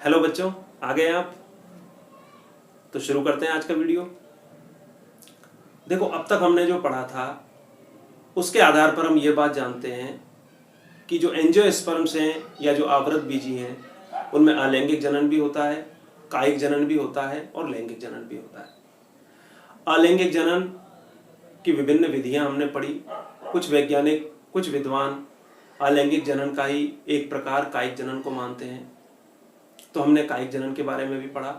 Hello बच्चों, आ गए आप? तो शुरू करते हैं आज का वीडियो। देखो, अब तक हमने जो पढ़ा था उसके आधार पर हम ये बात जानते हैं कि जो एंजियोस्पर्म्स हैं या जो आवृत बीजी हैं उनमें अलैंगिक जनन भी होता है, कायिक जनन भी होता है और लैंगिक जनन भी होता है। अलैंगिक जनन की विभिन्न विधियां हमने पढ़ी। कुछ वैज्ञानिक, कुछ विद्वान अलैंगिक जनन का ही एक प्रकार कायिक जनन को मानते हैं। तो हमने कायिक जनन के बारे में भी पढ़ा।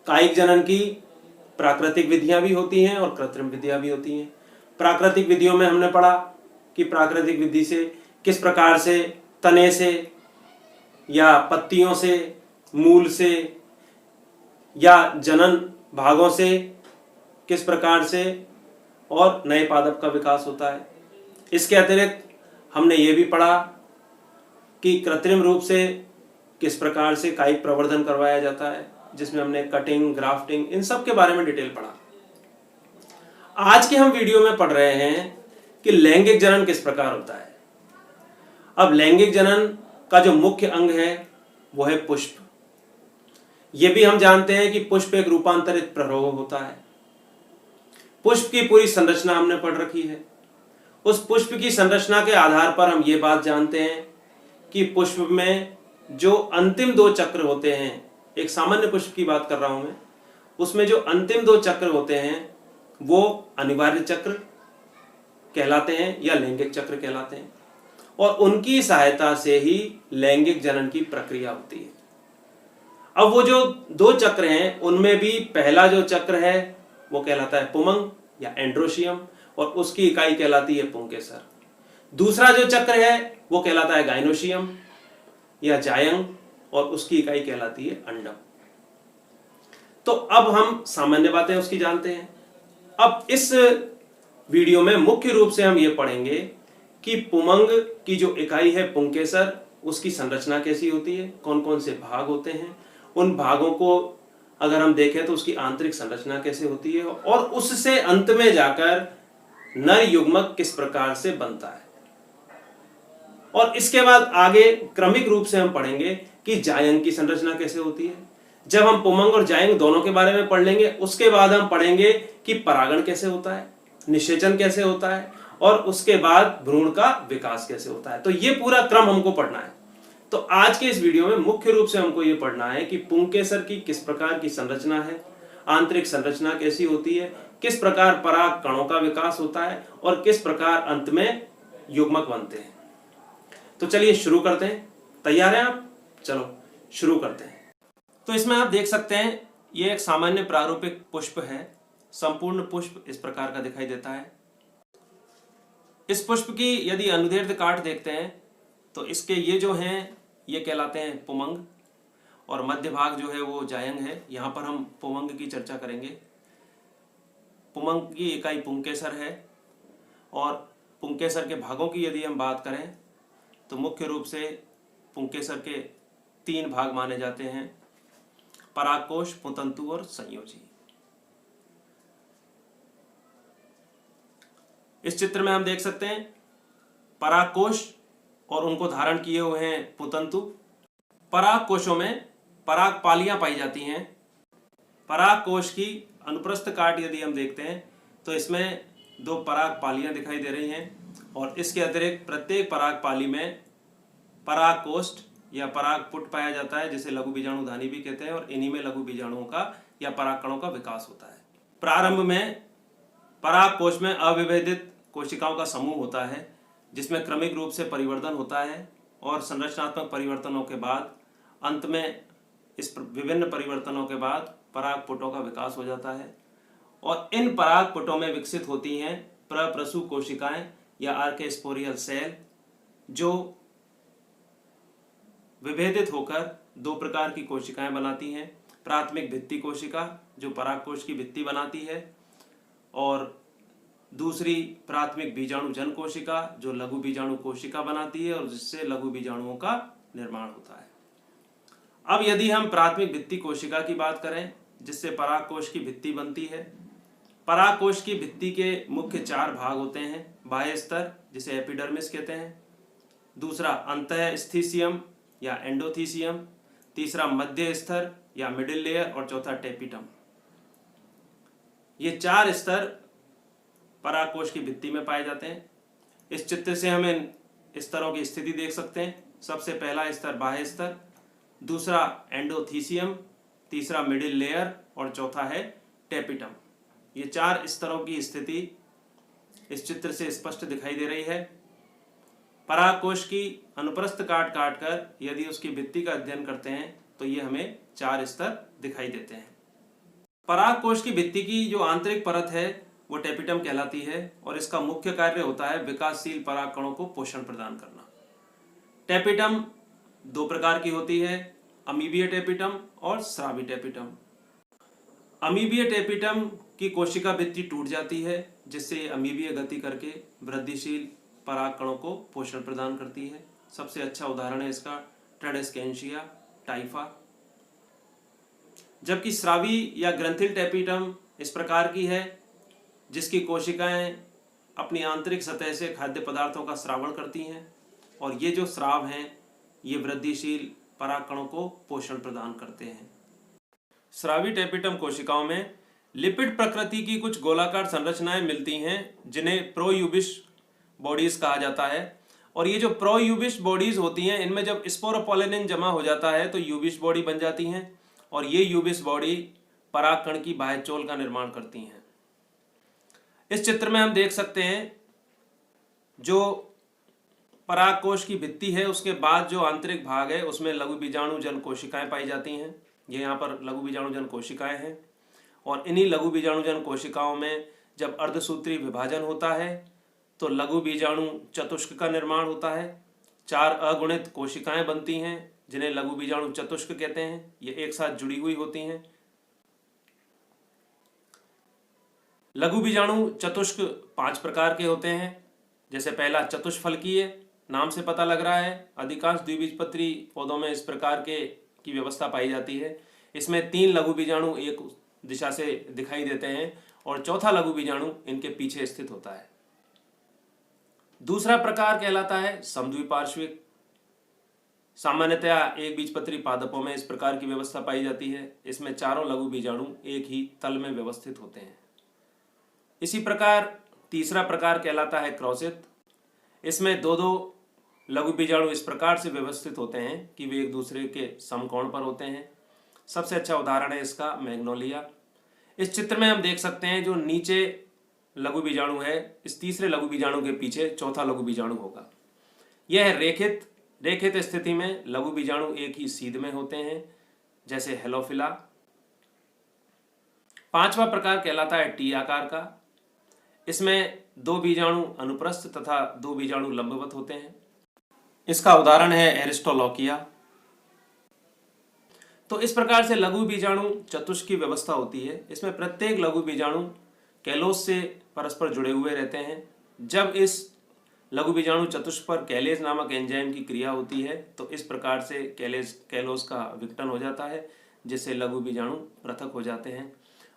कायिक जनन की प्राकृतिक विधियां भी होती हैं और कृत्रिम विधियां भी होती हैं। प्राकृतिक विधियों में हमने पढ़ा कि प्राकृतिक विधि से किस प्रकार से तने से या पत्तियों से, मूल से या जनन भागों से किस प्रकार से और नए पादप का विकास होता है। इसके अतिरिक्त हमने ये भी पढ़ा कि कृत्रिम रूप से किस प्रकार से कायिक प्रवर्धन करवाया जाता है, जिसमें हमने कटिंग, ग्राफ्टिंग, इन सब के बारे में डिटेल पढ़ा। आज के हम वीडियो में पढ़ रहे हैं कि लैंगिक जनन किस प्रकार होता है। अब लैंगिक जनन का जो मुख्य अंग है वो है पुष्प। ये भी हम जानते हैं कि पुष्प एक रूपांतरित प्ररोह होता है। पुष्प की पूरी संरचना हमने पढ़ रखी है। उस पुष्प की संरचना के आधार पर हम ये बात जानते हैं कि पुष्प में जो अंतिम दो चक्र होते हैं, एक सामान्य पुष्प की बात कर रहा हूं मैं, उसमें जो अंतिम दो चक्र होते हैं वो अनिवार्य चक्र कहलाते हैं या लैंगिक चक्र कहलाते हैं, और उनकी सहायता से ही लैंगिक जनन की प्रक्रिया होती है। अब वो जो दो चक्र हैं उनमें भी पहला जो चक्र है वो कहलाता है पुमंग या एंड्रोशियम, और उसकी इकाई कहलाती है पुंकेसर। दूसरा जो चक्र है वो कहलाता है गाइनोशियम या जायंग, और उसकी इकाई कहलाती है अंडम। तो अब हम सामान्य बातें उसकी जानते हैं। अब इस वीडियो में मुख्य रूप से हम ये पढ़ेंगे कि पुमंग की जो इकाई है पुंकेसर, उसकी संरचना कैसी होती है, कौन कौन से भाग होते हैं, उन भागों को अगर हम देखें तो उसकी आंतरिक संरचना कैसे होती है, और उससे अंत में जाकर नर युग्मक किस प्रकार से बनता है। और इसके बाद आगे क्रमिक रूप से हम पढ़ेंगे कि जायंग की संरचना कैसे होती है। जब हम पुमंग और जायंग दोनों के बारे में पढ़ लेंगे उसके बाद हम पढ़ेंगे कि परागण कैसे होता है, निषेचन कैसे होता है, और उसके बाद भ्रूण का विकास कैसे होता है। तो ये पूरा क्रम हमको पढ़ना है। तो आज के इस वीडियो में मुख्य रूप से हमको ये पढ़ना है कि पुंकेसर की किस प्रकार की संरचना है, आंतरिक संरचना कैसी होती है, किस प्रकार पराग कणों का विकास होता है, और किस प्रकार अंत में युग्मक बनते हैं। तो चलिए शुरू करते हैं। तैयार हैं आप? चलो शुरू करते हैं। तो इसमें आप देख सकते हैं ये एक सामान्य प्रारूपिक पुष्प है। संपूर्ण पुष्प इस प्रकार का दिखाई देता है। इस पुष्प की यदि अनुदैर्ध्य काट देखते हैं तो इसके ये जो हैं ये कहलाते हैं पुमंग, और मध्य भाग जो है वो जायंग है। यहाँ पर हम पुमंग की चर्चा करेंगे। पुमंग की इकाई पुंकेसर है, और पुंकेसर के भागों की यदि हम बात करें तो मुख्य रूप से पुंकेसर के तीन भाग माने जाते हैं: परागकोश, पुतंतु और संयोजी। इस चित्र में हम देख सकते हैं परागकोश और उनको धारण किए हुए हैं पुतंतु। पराग कोशों में पराग पालियां पाई जाती हैं। पराग कोश की अनुप्रस्थ काट यदि हम देखते हैं तो इसमें दो पराग पालियां दिखाई दे रही हैं, और इसके अतिरिक्त प्रत्येक पराग पाली में पराग कोष्ठ या पराग पुट पाया जाता है, जिसे लघु बीजाणुधानी भी कहते हैं, और इन्हीं में लघु बीजाणुओं का या परागकणों का विकास होता है। प्रारंभ में पराग कोश में अविभेदित कोशिकाओं का समूह होता है, जिसमें क्रमिक रूप से परिवर्तन होता है, और संरचनात्मक परिवर्तनों के बाद अंत में इस विभिन्न परिवर्तनों के बाद पराग पुटों का विकास हो जाता है, और इन पराग पुटों में विकसित होती हैं प्रप्रसू कोशिकाएं या आर्केस्पोरियल सेल, जो विभेदित होकर दो प्रकार की कोशिकाएं बनाती हैं। प्राथमिक भित्ति कोशिका जो परागकोश की भित्ति बनाती है, और दूसरी प्राथमिक बीजाणु जन कोशिका जो लघु बीजाणु कोशिका बनाती है, और जिससे लघु बीजाणुओं का निर्माण होता है। अब यदि हम प्राथमिक भित्ति कोशिका की बात करें जिससे परागकोश की भित्ति बनती है, परागकोश की भित्ति के मुख्य चार भाग होते हैं: बाह्य स्तर जिसे एपिडर्मिस कहते हैं, दूसरा अंतःस्थिसियम या एंडोथीसियम, तीसरा मध्य स्तर या मिडिल लेयर और चौथा टेपिटम। ये 4 स्तर परागकोश की भित्ति में पाए जाते हैं। इस चित्र से हम इन स्तरों की स्थिति देख सकते हैं। सबसे पहला स्तर बाह्य स्तर, दूसरा एंडोथीसियम, तीसरा मिडिल लेयर और चौथा है टेपिटम। ये 4 स्तरों की स्थिति इस चित्र से स्पष्ट दिखाई दे रही है। परागकोश की अनुप्रस्थ काट काट कर यदि उसकी भित्ति का अध्ययन करते हैं तो ये हमें 4 स्तर दिखाई देते हैं। परागकोश की भित्ति की जो आंतरिक परत है वो टेपिटम कहलाती है और इसका मुख्य कार्य होता है विकासशील परागकणों को पोषण प्रदान करना। टेपिटम 2 प्रकार की होती है, अमीबीय टेपिटम और स्रावी टेपिटम। अमीबीय टेपिटम की कोशिका भित्ति टूट जाती है जिससे अमीबीय गति करके वृद्धिशील परागकणों को पोषण प्रदान करती है। सबसे अच्छा उदाहरण है इसका ट्रेडेस्केंशिया टाइफा। जबकि स्रावी या ग्रंथिल टेपिटम इस प्रकार की है जिसकी कोशिकाएं अपनी आंतरिक सतह से खाद्य पदार्थों का स्रावण करती हैं और ये जो स्राव हैं ये वृद्धिशील परागकणों को पोषण प्रदान करते हैं। स्रावी टेपिटम कोशिकाओं में लिपिड प्रकृति की कुछ गोलाकार संरचनाएं मिलती हैं जिन्हें प्रोयूबिश बॉडीज कहा जाता है और ये जो प्रोयूबिश बॉडीज होती हैं इनमें जब स्पोरोपोलेनिन जमा हो जाता है तो यूबिश बॉडी बन जाती हैं और ये यूबिश बॉडी परागकण की बाह्य चोल का निर्माण करती हैं। इस चित्र में हम देख सकते हैं जो परागकोश की भित्ति है उसके बाद जो आंतरिक भाग है उसमें लघु बीजाणुजन कोशिकाएं पाई जाती हैं। ये यहाँ पर लघु बीजाणुजन कोशिकाएं हैं और इन्हीं लघु बीजाणुजन कोशिकाओं में जब अर्धसूत्री विभाजन होता है तो लघु बीजाणु चतुष्क का निर्माण होता है। 4 अगुणित कोशिकाएं बनती हैं जिन्हें लघु बीजाणु चतुष्क कहते हैं। ये एक साथ जुड़ी हुई होती हैं। लघु बीजाणु चतुष्क 5 प्रकार के होते हैं। जैसे पहला चतुष्फलकीय, नाम से पता लग रहा है अधिकांश द्विबीजपत्री पौधों में इस प्रकार की व्यवस्था पाई जाती है। इसमें 3 लघु बीजाणु एक दिशा से दिखाई देते हैं और चौथा लघु बीजाणु इनके पीछे स्थित होता है। दूसरा प्रकार कहलाता है समद्विपार्श्विक। सामान्यतया एक बीजपत्री पादपों में इस प्रकार की व्यवस्था पाई जाती है। इसमें चारों लघु बीजाणु एक ही तल में व्यवस्थित होते हैं। इसी प्रकार तीसरा प्रकार कहलाता है क्रॉसित। इसमें 2-2 लघु बीजाणु इस प्रकार से व्यवस्थित होते हैं कि वे एक दूसरे के समकोण पर होते हैं। सबसे अच्छा उदाहरण है इसका मैग्नोलिया। इस चित्र में हम देख सकते हैं जो नीचे लघु बीजाणु है इस तीसरे लघु बीजाणु के पीछे चौथा लघु बीजाणु होगा। यह है रेखित स्थिति में लघु बीजाणु एक ही सीध में होते हैं जैसे हेलोफिला। 5वां प्रकार कहलाता है टी आकार का। इसमें 2 बीजाणु अनुप्रस्थ तथा 2 बीजाणु लंबवत होते हैं। इसका उदाहरण है एरिस्टोलोकिया। तो इस प्रकार से लघु बीजाणु चतुष्क की व्यवस्था होती है। इसमें प्रत्येक लघु बीजाणु कैलोस से परस्पर जुड़े हुए रहते हैं। जब इस लघु बीजाणु चतुष्क पर कैलेज नामक एंजाइम की क्रिया होती है तो इस प्रकार से कैलोस का विघटन हो जाता है जिससे लघु बीजाणु पृथक हो जाते हैं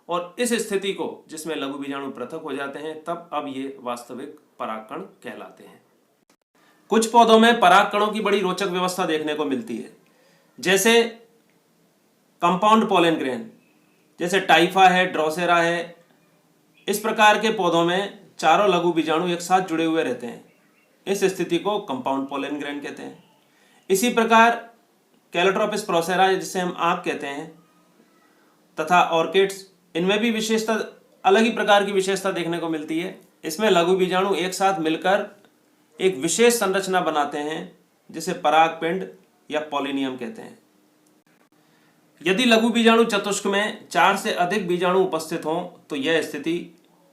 और इस स्थिति को जिसमें लघु बीजाणु पृथक हो जाते हैं तब अब ये वास्तविक परागकण कहलाते हैं। कुछ पौधों में परागकणों की बड़ी रोचक व्यवस्था देखने को मिलती है जैसे कंपाउंड पोलन ग्रेन, जैसे टाइफा है, ड्रोसेरा है। इस प्रकार के पौधों में चारों लघु बीजाणु एक साथ जुड़े हुए रहते हैं। इस स्थिति को कंपाउंड पोलन ग्रेन कहते हैं। इसी प्रकार कैलोट्रोपिस प्रोसेरा जिसे हम आँख कहते हैं तथा ऑर्किड्स, इनमें भी विशेषता अलग ही प्रकार की विशेषता देखने को मिलती है। इसमें लघु बीजाणु एक साथ मिलकर एक विशेष संरचना बनाते हैं जिसे परागपिंड या पॉलिनियम कहते हैं। यदि लघु बीजाणु चतुष्क में 4 से अधिक बीजाणु उपस्थित हों तो यह स्थिति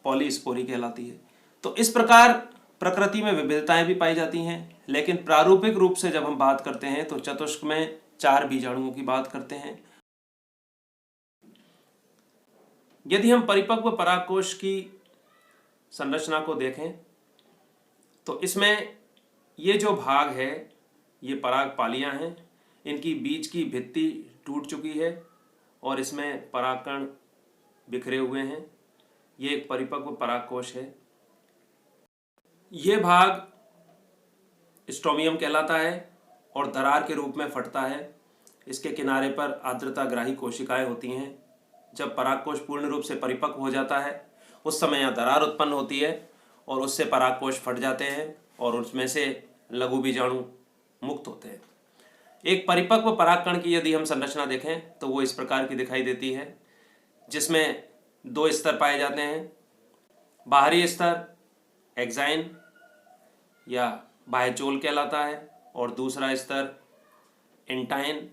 पॉलीस्पोरी कहलाती है। तो इस प्रकार प्रकृति में विविधताएं भी पाई जाती हैं, लेकिन प्रारूपिक रूप से जब हम बात करते हैं तो चतुष्क में 4 बीजाणुओं की बात करते हैं। यदि हम परिपक्व परागकोश की संरचना को देखें तो इसमें ये जो भाग है ये परागपालियां हैं। इनकी बीच की भित्ति टूट चुकी है और इसमें परागकण बिखरे हुए हैं। ये एक परिपक्व परागकोश है। ये भाग स्ट्रोमियम कहलाता है और दरार के रूप में फटता है इसके किनारे पर आर्द्रताग्राही कोशिकाएं होती हैं। जब परागकोश पूर्ण रूप से परिपक्व हो जाता है उस समय यहाँ दरार उत्पन्न होती है और उससे परागकोश फट जाते हैं और उसमें से लघु बीजाणु मुक्त होते हैं। एक परिपक्व परागकण की यदि हम संरचना देखें तो वो इस प्रकार की दिखाई देती है, जिसमें 2 स्तर पाए जाते हैं। बाहरी स्तर एक्साइन या बाह्यचोल कहलाता है और दूसरा स्तर इंटाइन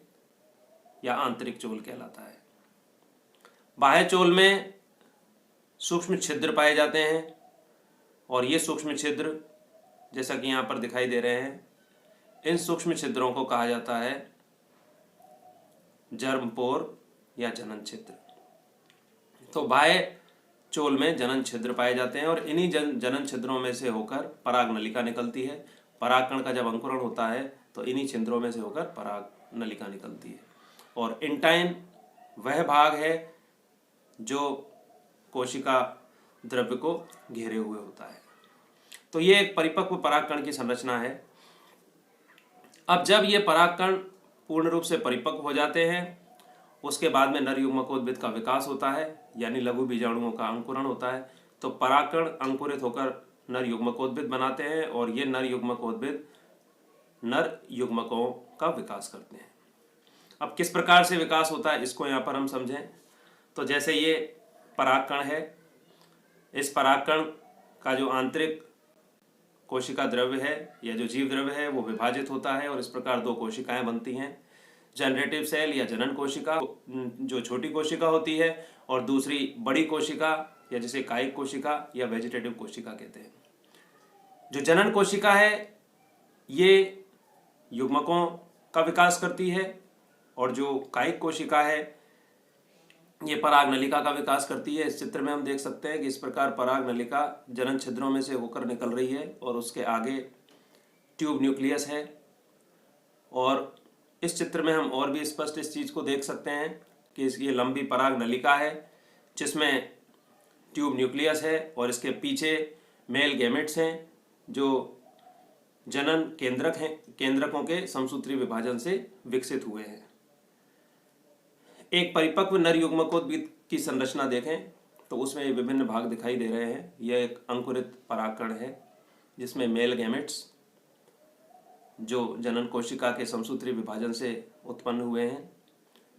या आंतरिक चोल कहलाता है। बाह्यचोल में सूक्ष्म छिद्र पाए जाते हैं और ये सूक्ष्म छिद्र जैसा कि यहाँ पर दिखाई दे रहे हैं, इन सूक्ष्म छिद्रों को कहा जाता है जर्मपोर या जनन छिद्र। तो बाह्य चोल में जनन छिद्र पाए जाते हैं और इन्हीं जनन छिद्रों में से होकर पराग नलिका निकलती है। परागकण का जब अंकुरण होता है तो इन्हीं छिद्रों में से होकर पराग नलिका निकलती है। और इंटाइन वह भाग है जो कोशिका द्रव्य को घेरे हुए होता है। तो ये एक परिपक्व परागकण की संरचना है। अब जब ये परागकण पूर्ण रूप से परिपक्व हो जाते हैं उसके बाद में नर युग्मकोद्भिद का विकास होता है, यानी लघु बीजाणुओं का अंकुरण होता है। तो परागकण अंकुरित होकर नर युग्मकोद्भिद बनाते हैं और ये नर युग्मकोद्भिद नर युग्मकों का विकास करते हैं। अब किस प्रकार से विकास होता है इसको यहाँ पर हम समझें। तो जैसे ये परागकण है, इस परागकण का जो आंतरिक कोशिका द्रव्य है या जो जीव द्रव्य है वो विभाजित होता है और इस प्रकार 2 कोशिकाएं बनती हैं। जनरेटिव सेल या जनन कोशिका जो छोटी कोशिका होती है और दूसरी बड़ी कोशिका या जिसे कायिक कोशिका या वेजिटेटिव कोशिका कहते हैं। जो जनन कोशिका है ये युग्मकों का विकास करती है और जो कायिक कोशिका है ये पराग नलिका का विकास करती है। इस चित्र में हम देख सकते हैं कि इस प्रकार पराग नलिका जनन छिद्रों में से होकर निकल रही है और उसके आगे ट्यूब न्यूक्लियस है। और इस चित्र में हम और भी स्पष्ट इस चीज़ को देख सकते हैं कि ये लंबी पराग नलिका है जिसमें ट्यूब न्यूक्लियस है और इसके पीछे मेल गैमेट्स हैं जो जनन केंद्रकों के समसूत्री विभाजन से विकसित हुए हैं। एक परिपक्व नर युग्मकोद्भिद की संरचना देखें तो उसमें ये विभिन्न भाग दिखाई दे रहे हैं। यह एक अंकुरित परागकण है जिसमें मेल गैमेट्स जो जनन कोशिका के समसूत्री विभाजन से उत्पन्न हुए हैं,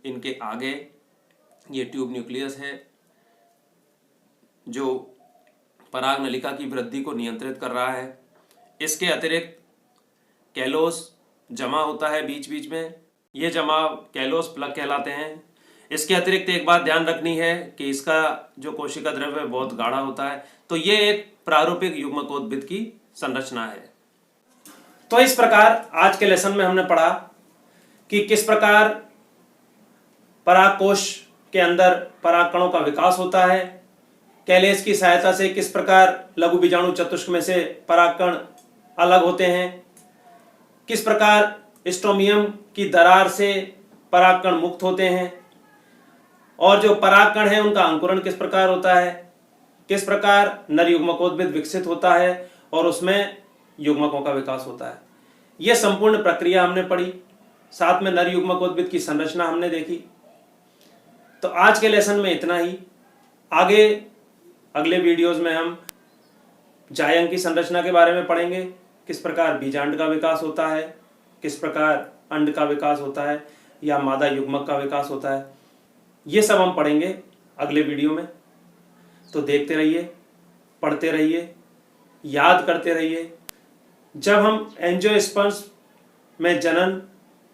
इनके आगे ये ट्यूब न्यूक्लियस है जो पराग नलिका की वृद्धि को नियंत्रित कर रहा है। इसके अतिरिक्त कैलोस जमा होता है बीच बीच में, ये जमाव कैलोस प्लग कहलाते हैं। इसके अतिरिक्त एक बात ध्यान रखनी है कि इसका जो कोशिका द्रव्य बहुत गाढ़ा होता है। तो ये एक प्रारूपिक युग्मकोद्भिद की संरचना है। तो इस प्रकार आज के लेसन में हमने पढ़ा कि किस प्रकार परागकोश के अंदर परागकणों का विकास होता है, कैलेस की सहायता से किस प्रकार लघु बीजाणु चतुष्क में से परागकण अलग होते हैं, किस प्रकार स्ट्रोमियम की दरार से परागकण मुक्त होते हैं और जो परागकण है उनका अंकुरण किस प्रकार होता है, किस प्रकार नर युग्मकोद्भिद विकसित होता है और उसमें युग्मकों का विकास होता है। यह संपूर्ण प्रक्रिया हमने पढ़ी, साथ में नर युग्मकोद्भिद की संरचना हमने देखी। तो आज के लेसन में इतना ही। आगे अगले वीडियोस में हम जायंग की संरचना के बारे में पढ़ेंगे, किस प्रकार बीजांड का विकास होता है, किस प्रकार अंड का विकास होता है या मादा युग्मक का विकास होता है। ये सब हम पढ़ेंगे अगले वीडियो में। तो देखते रहिए, पढ़ते रहिए, याद करते रहिए। जब हम एंजियोस्पर्म्स में जनन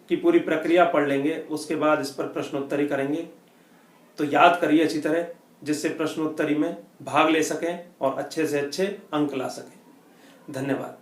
की पूरी प्रक्रिया पढ़ लेंगे उसके बाद इस पर प्रश्नोत्तरी करेंगे। तो याद करिए अच्छी तरह, जिससे प्रश्नोत्तरी में भाग ले सकें और अच्छे से अच्छे अंक ला सकें। धन्यवाद।